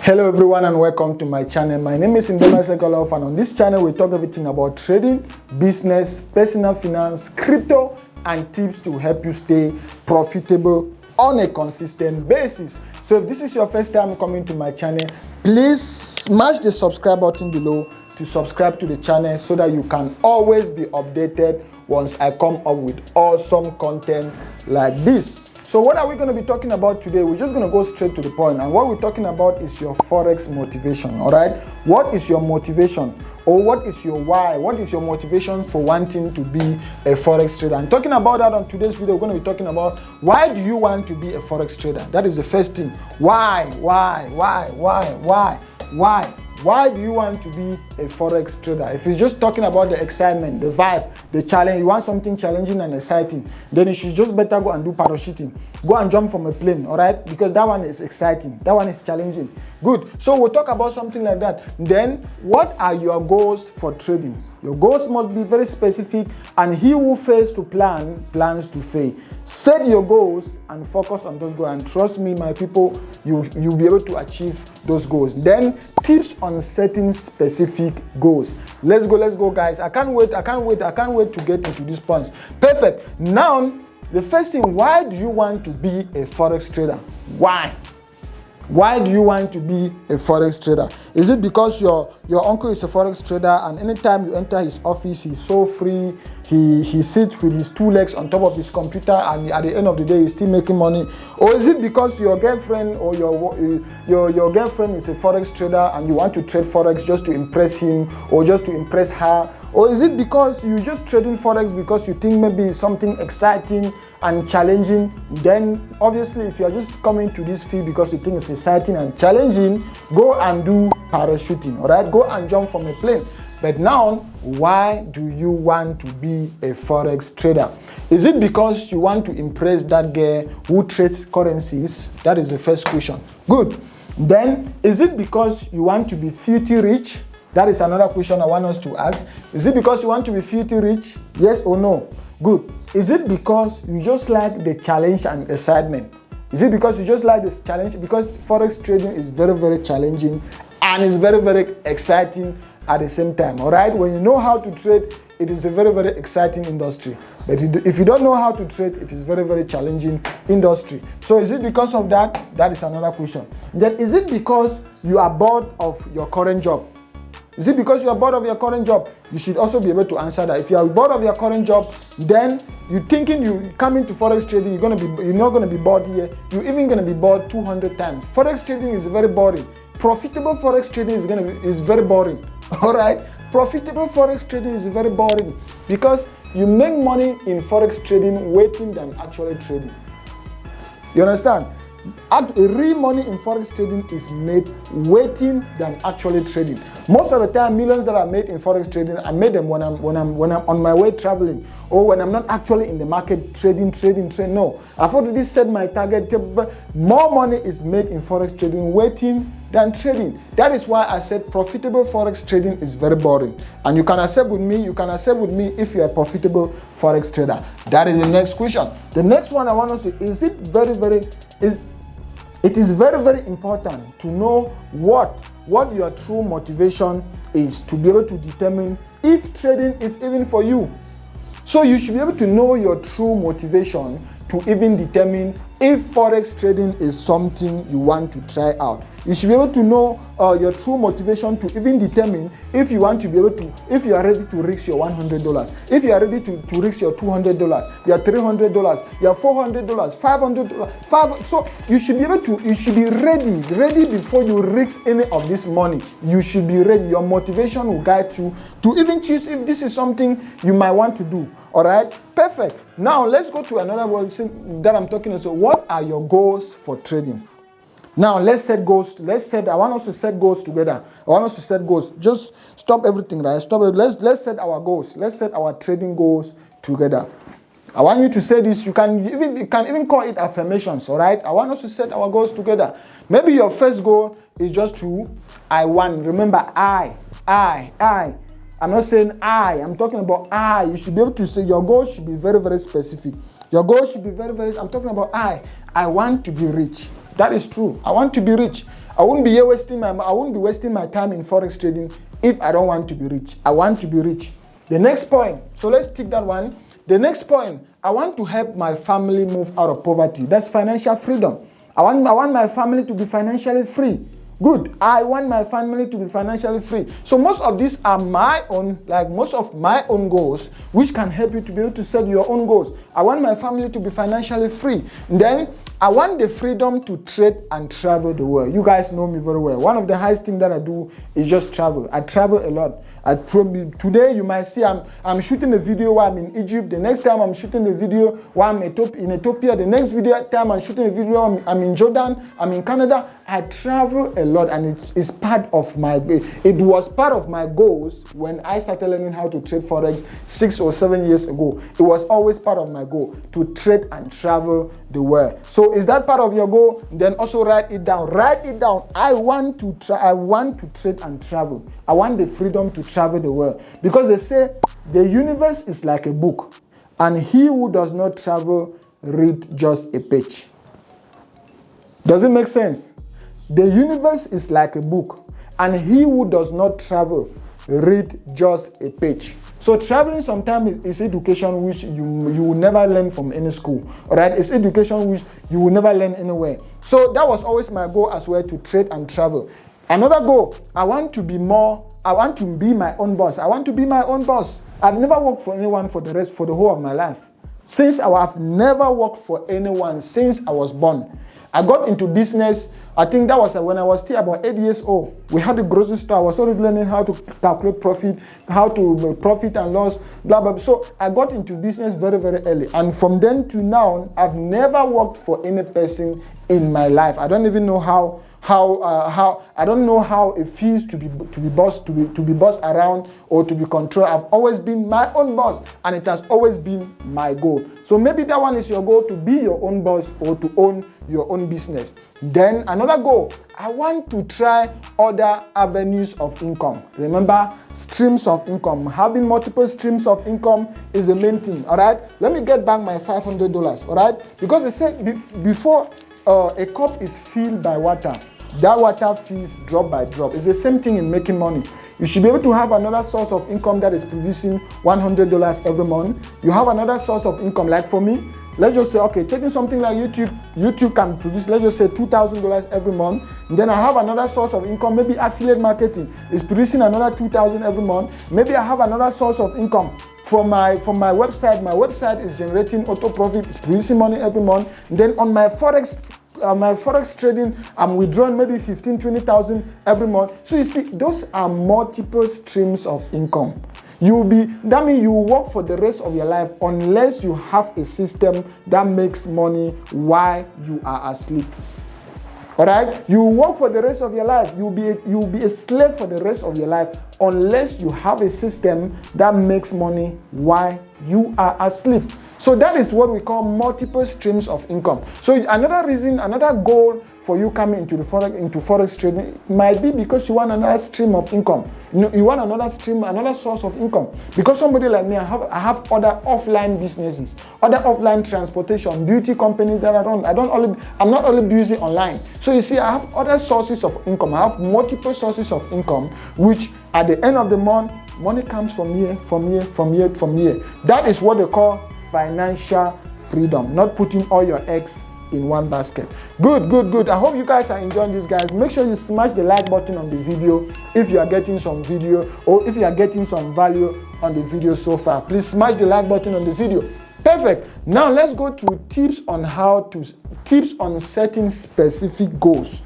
Hello everyone and welcome to my channel. My name is internalizing, and on this channel we talk everything about trading, business, personal finance, crypto, and tips to help you stay profitable on a consistent basis. So if this is your first time coming to my channel, please smash the subscribe button below to subscribe to the channel so that you can always be updated once I come up with awesome content like this. So what are we going to be talking about today? We're just going to go straight to the point, and what we're talking about is your Forex motivation. All right, what is your motivation, or what is your why? What is your motivation for wanting to be a Forex trader? I'm talking about that on today's video. We're going to be talking about why do you want to be a Forex trader? That is the first thing. Why do you want to be a Forex trader? If it's just talking about the excitement, the vibe, the challenge, you want something challenging and exciting, then you should just better go and do parachuting. Go and jump from a plane, all right? Because that one is exciting. That one is challenging. Good. So we'll talk about something like that. Then, what are your goals for trading? Your goals must be very specific, and he who fails to plan, plans to fail. Set your goals and focus on those goals, and trust me, my people, you'll be able to achieve those goals. Then, tips on setting specific goals. Let's go, guys. I can't wait to get into these points. Perfect. Now, the first thing, why do you want to be a Forex trader? Why? Why do you want to be a Forex trader? Is it because your uncle is a Forex trader and anytime you enter his office, he's so free, he sits with his two legs on top of his computer and at the end of the day, he's still making money? Or is it because your girlfriend or your girlfriend is a Forex trader and you want to trade Forex just to impress him or just to impress her? Or is it because you're just trading Forex because you think maybe it's something exciting and challenging? Then obviously if you're just coming to this field because you think it's exciting and challenging, go and do parachuting, all right? Go and jump from a plane. But now, why do you want to be a Forex trader? Is it because you want to impress that girl who trades currencies? That is the first question. Good. Then, is it because you want to be filthy rich? That is another question I want us to ask. Is it because you want to be filthy rich? Yes or no? Good. Is it because you just like the challenge and excitement? Is it because you just like this challenge? Because Forex trading is very, very challenging and it's very, very exciting at the same time. All right, when you know how to trade, it is a very, very exciting industry. But if you don't know how to trade, it is very, very challenging industry. So is it because of that? That is another question. Then is it because you are bored of your current job? Is it because you are bored of your current job? You should also be able to answer that. If you are bored of your current job, then you're thinking you come into Forex trading, you're not gonna be bored here. You're even gonna be bored 200 times. Forex trading is very boring. Profitable Forex trading is very boring. All right, profitable Forex trading is very boring because you make money in Forex trading waiting than actually trading. You understand? Real money in Forex trading is made waiting than actually trading. Most of the time, millions that are made in Forex trading, I made them when I'm on my way traveling or when I'm not actually in the market trading. No, I've already set my target. More money is made in Forex trading waiting than trading. That is why I said profitable Forex trading is very boring. And you can accept with me. You can accept with me if you are a profitable Forex trader. That is the next question. The next one I want to say is it is very, very important to know what your true motivation is to be able to determine if trading is even for you. So you should be able to know your true motivation to even determine if Forex trading is something you want to try out. You should be able to know your true motivation to even determine if you want to be able to, if you are ready to risk your $100, if you are ready to risk your $200, your $300, your $400, $500, So you should be ready before you risk any of this money. You should be ready. Your motivation will guide you to even choose if this is something you might want to do. All right, perfect. Now let's go to another one that I'm talking about. So what are your goals for trading? Now let's set goals. I want us to set goals together. I want us to set goals. Just stop everything, right? Stop it. Let's set our goals. Let's set our trading goals together. I want you to say this. You can even call it affirmations. All right. I want us to set our goals together. Maybe your first goal is just to I want. Remember, I. I'm not saying I'm talking about I. You should be able to say your goal should be very, very specific. Your goal should be very, very, I'm talking about I want to be rich. That is true. I want to be rich. I wouldn't be wasting my time in forex trading if I don't want to be rich. I want to be rich. The next point, so let's tick that one. The next point, I want to help my family move out of poverty. That's financial freedom. I want my family to be financially free. Good. I want my family to be financially free. So most of these are my own goals, which can help you to be able to set your own goals. I want my family to be financially free. Then I want the freedom to trade and travel the world. You guys know me very well. One of the highest things that I do is just travel. I travel a lot. Today you might see I'm shooting a video while I'm in Egypt. The next time I'm shooting a video while I'm in Ethiopia. The next time I'm shooting a video I'm in Jordan. I'm in Canada. I travel a lot, and it's part of my. It was part of my goals when I started learning how to trade forex 6 or 7 years ago. It was always part of my goal to trade and travel the world. So is that part of your goal? Then also write it down. Write it down. I want to trade and travel. I want the freedom to travel the world, because they say the universe is like a book, and he who does not travel read just a page. Does it make sense? The universe is like a book, and he who does not travel read just a page. So traveling sometimes is education which you will never learn from any school. All right, it's education which you will never learn anywhere. So that was always my goal as well, to trade and travel. Another goal, I want to be my own boss. I want to be my own boss. I've never worked for anyone for the whole of my life. I've never worked for anyone since I was born. I got into business, I think that was when I was still about 8 years old. We had a grocery store. I was already learning how to calculate profit, how to profit and loss, blah, blah, blah. So I got into business very, very early. And from then to now, I've never worked for any person in my life. I don't even know how I don't know how it feels to be bossed around or to be controlled. I've always been my own boss, and it has always been my goal. So maybe that one is your goal, to be your own boss or to own your own business. Then another goal, I want to try other avenues of income. Remember, streams of income. Having multiple streams of income is the main thing. All right, let me get back my $500. All right, because they said before a cup is filled by water, that water fills drop by drop. It's the same thing in making money. You should be able to have another source of income that is producing $100 every month. You have another source of income, like for me, let's just say, okay, taking something like YouTube can produce, let's just say $2,000 every month. And then I have another source of income, maybe affiliate marketing is producing another $2,000 every month. Maybe I have another source of income from my website. My website is generating auto profit, it's producing money every month. And then on my forex trading, I'm withdrawing maybe 15, 20,000 every month. So you see, those are multiple streams of income. That means you will work for the rest of your life unless you have a system that makes money while you are asleep. All right, you will work for the rest of your life. You'll be a slave for the rest of your life unless you have a system that makes money while you are asleep. So that is what we call multiple streams of income. So another goal for you coming into forex trading might be because you want another stream of income. You want another source of income. Because somebody like me, I have other offline businesses, other offline transportation, beauty companies that I run. I'm not only busy online. So you see, I have other sources of income. I have multiple sources of income, which at the end of the month, money comes from here. That is what they call financial freedom, not putting all your eggs in one basket. Good. I hope you guys are enjoying this, guys. Make sure you smash the like button on the video if you are getting some video, or if you are getting some value on the video so far. Please smash the like button on the video. Perfect. Now let's go to tips on setting specific goals.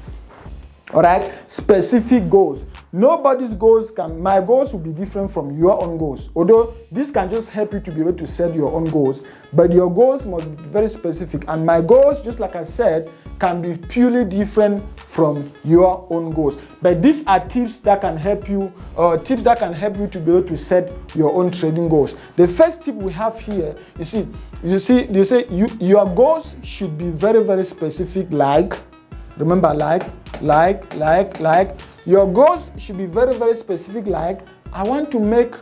All right, specific goals. Nobody's goals my goals will be different from your own goals. Although this can just help you to be able to set your own goals, but your goals must be very specific. And my goals, just like I said, can be purely different from your own goals. But these are tips that can help you, to be able to set your own trading goals. The first tip we have here, you say your goals should be very, very specific. Remember, your goals should be very, very specific. I want to make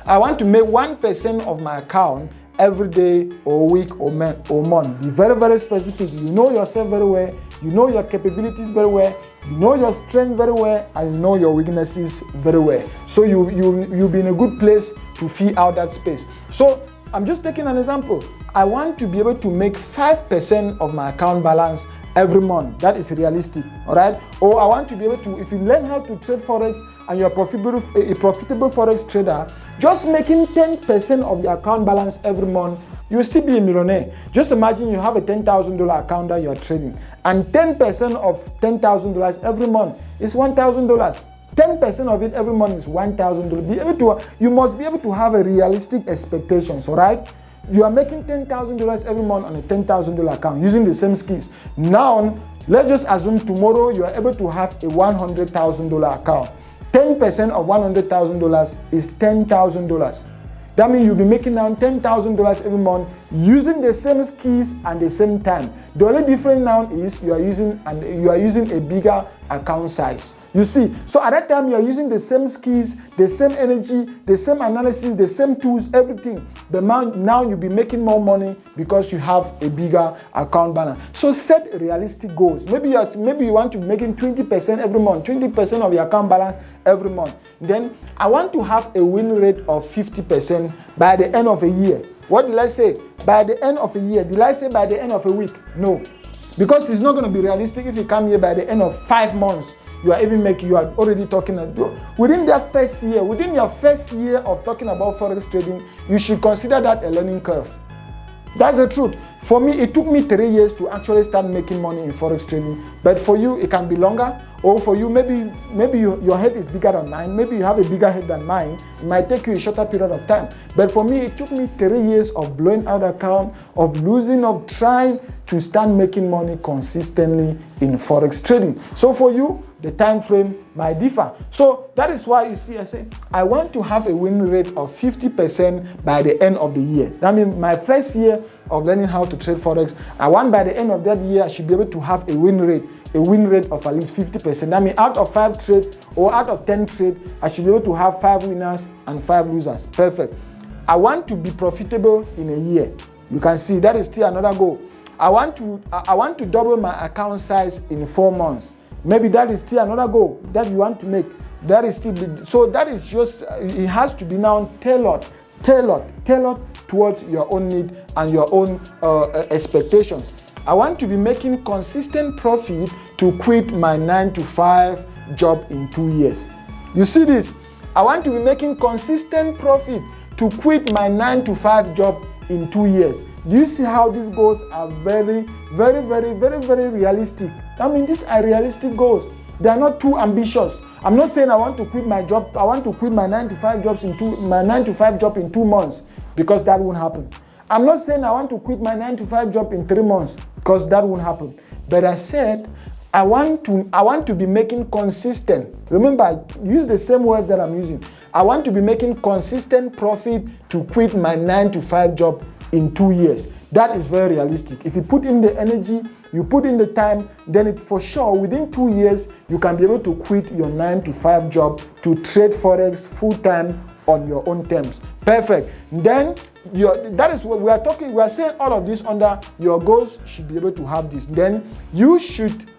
1% of my account every day or week or month. Be very, very specific. You know yourself very well. You know your capabilities very well. You know your strength very well, and you know your weaknesses very well. So you'll be in a good place to fill out that space. So I'm just taking an example. I want to be able to make 5% of my account balance every month. That is realistic, all right? Or I want to be able to, if you learn how to trade Forex and you're a profitable Forex trader, just making 10% of your account balance every month, you will still be a millionaire. Just imagine you have a $10,000 account that you're trading, and 10% of $10,000 every month is $1,000. 10% of it every month is $1,000. You must be able to have a realistic expectations, all right? You are making $10,000 every month on a $10,000 account using the same skills. Now, let's just assume tomorrow you are able to have a $100,000 account. 10% of $100,000 is $10,000. That means you'll be making now $10,000 every month using the same skills and the same time. The only difference now is you are using a bigger account size. You see, so at that time you are using the same skills, the same energy, the same analysis, the same tools, everything. But now you'll be making more money because you have a bigger account balance. So set realistic goals. Maybe you want to be making 20% every month, 20% of your account balance every month. Then I want to have a win rate of 50% by the end of a year. What did I say? By the end of a year. Did I say by the end of a week? No. Because it's not going to be realistic if you come here by the end of 5 months. You are already talking within your first year of talking about Forex trading, you should consider that a learning curve. That's the truth. For me, it took me 3 years to actually start making money in Forex trading. But for you, it can be longer. Or for you, maybe your head is bigger than mine. Maybe you have a bigger head than mine. It might take you a shorter period of time. But for me, it took me 3 years of blowing out account, of losing, of trying to start making money consistently in Forex trading. So for you, the time frame might differ. So that is why you see I say, I want to have a win rate of 50% by the end of the year. That means my first year of learning how to trade Forex, I want by the end of that year, I should be able to have a win rate of at least 50%. That means out of 5 trades or out of 10 trades, I should be able to have 5 winners and 5 losers. Perfect. I want to be profitable in a year. You can see that is still another goal. I want to double my account size in 4 months. Maybe that is still another goal that you want to make. That is still so. That is just it has to be now tailored towards your own need and your own expectations. I want to be making consistent profit to quit my 9-to-5 job in 2 years. You see this? I want to be making consistent profit to quit my 9-to-5 job in 2 years. Do you see how these goals are very, very, very, very, very realistic? I mean, these are realistic goals. They are not too ambitious. I'm not saying I want to quit my job. I want to quit my 9-to-5 job in 2 months, because that won't happen. I'm not saying I want to quit my 9-to-5 job in 3 months, because that won't happen. But I said I want to be making consistent. Remember, use the same word that I'm using. I want to be making consistent profit to quit my 9-to-5 job in 2 years. That is very realistic. If you put in the energy, you put in the time, then for sure within 2 years you can be able to quit your 9-to-5 job to trade Forex full time on your own terms. Perfect. Then that is what we are talking. We are saying all of this under your goals should be able to have this. Then you shouldn't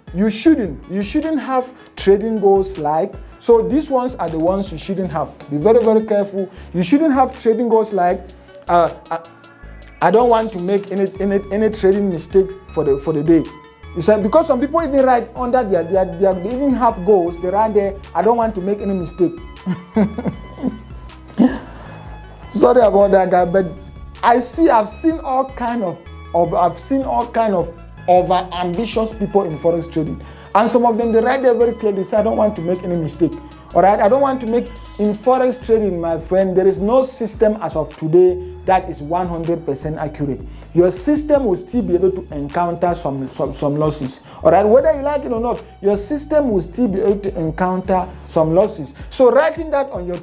have trading goals like, so these ones are the ones you shouldn't have. Be very, very careful. You shouldn't have trading goals like I don't want to make any trading mistake for the day. You said, because some people even write under they even have goals. They write there, I don't want to make any mistake. Sorry about that, guy, but I've seen all kind of over ambitious people in Forex trading, and some of them they write there very clearly. They say, I don't want to make any mistake. All right, I don't want to make in Forex trading, my friend. There is no system as of today that is 100% accurate. Your system will still be able to encounter some losses. All right, whether you like it or not, your system will still be able to encounter some losses. So writing that on your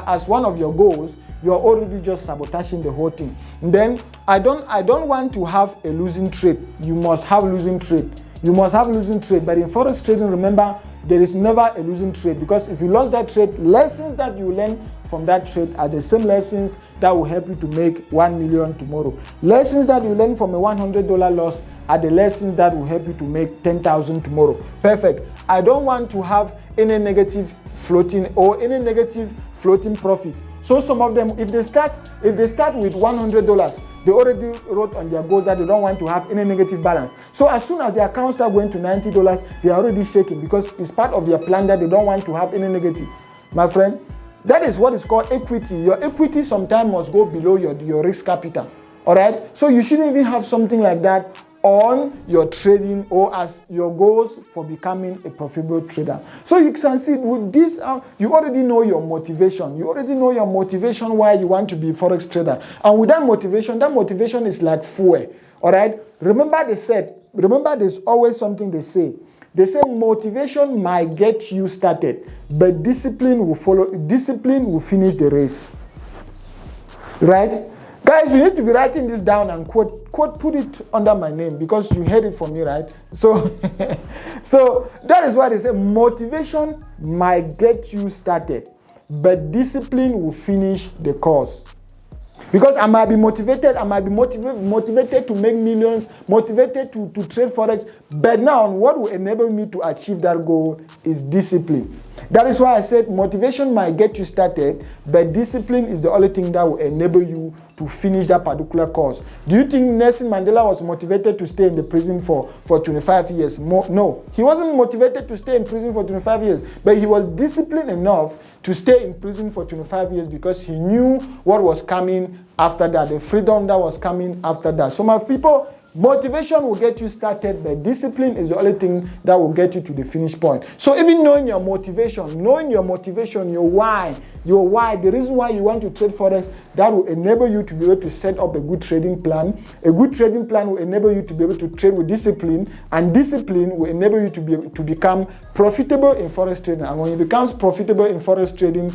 as one of your goals, you're already just sabotaging the whole thing. And then I don't want to have a losing trade. You must have losing trade. You must have losing trade. But in Forex trading, remember, there is never a losing trade, because if you lost that trade, lessons that you learn from that trade are the same lessons that will help you to make 1 million tomorrow. Lessons that you learn from a $100 loss are the lessons that will help you to make 10,000 tomorrow. Perfect. I don't want to have any negative floating or any negative floating profit. So some of them, if they start with $100, they already wrote on their goals that they don't want to have any negative balance. So as soon as their account start going to $90, they are already shaking because it's part of their plan that they don't want to have any negative. My friend, that is what is called equity. Your equity sometimes must go below your risk capital. All right? So you shouldn't even have something like that on your trading or as your goals for becoming a profitable trader. So you can see with this, you already know your motivation. You already know your motivation why you want to be a Forex trader. And with that motivation is like fuel. All right? Remember there's always something they say. They say motivation might get you started, but discipline will follow. Discipline will finish the race. Right? Guys, you need to be writing this down and put it under my name because you heard it from me, right? So, so that is why they say motivation might get you started, but discipline will finish the course. Because I might be motivated to make millions, motivated to trade Forex, but now what will enable me to achieve that goal is discipline. That is why I said motivation might get you started, but discipline is the only thing that will enable you to finish that particular course. Do you think Nelson Mandela was motivated to stay in the prison for 25 years? No, he wasn't motivated to stay in prison for 25 years, but he was disciplined enough to stay in prison for 25 years because he knew what was coming after that, the freedom that was coming after that. So my people, motivation will get you started, but discipline is the only thing that will get you to the finish point. So even knowing your motivation, your why, the reason why you want to trade Forex, that will enable you to be able to set up a good trading plan. A good trading plan will enable you to be able to trade with discipline, and discipline will enable you to become profitable in Forex trading. And when you become profitable in Forex trading,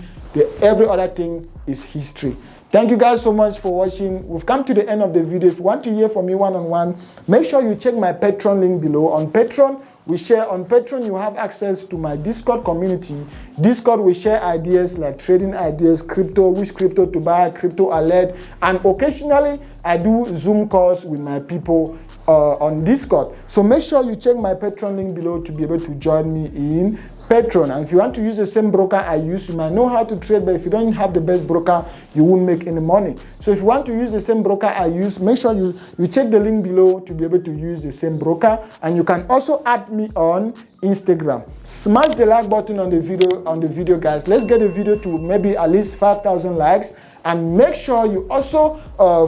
every other thing is history. Thank you guys so much for watching. We've come to the end of the video. If you want to hear from me one-on-one, make sure you check my Patreon link below. On Patreon, you have access to my Discord community. Discord, we share ideas like trading ideas, crypto, which crypto to buy, crypto alert, and occasionally I do Zoom calls with my people on Discord. So make sure you check my Patreon link below to be able to join me in Patreon. And if you want to use the same broker I use, you might know how to trade, but if you don't have the best broker, you won't make any money. So if you want to use the same broker I use, make sure you check the link below to be able to use the same broker. And you can also add me on Instagram. Smash the like button on the video, guys. Let's get the video to maybe at least 5,000 likes. And make sure you also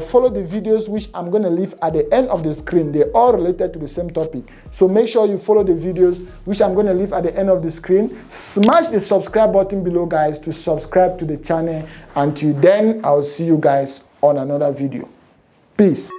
follow the videos which I'm going to leave at the end of the screen. They're all related to the same topic. So make sure you follow the videos which I'm going to leave at the end of the screen. Smash the subscribe button below, guys, to subscribe to the channel. Until then, I'll see you guys on another video. Peace.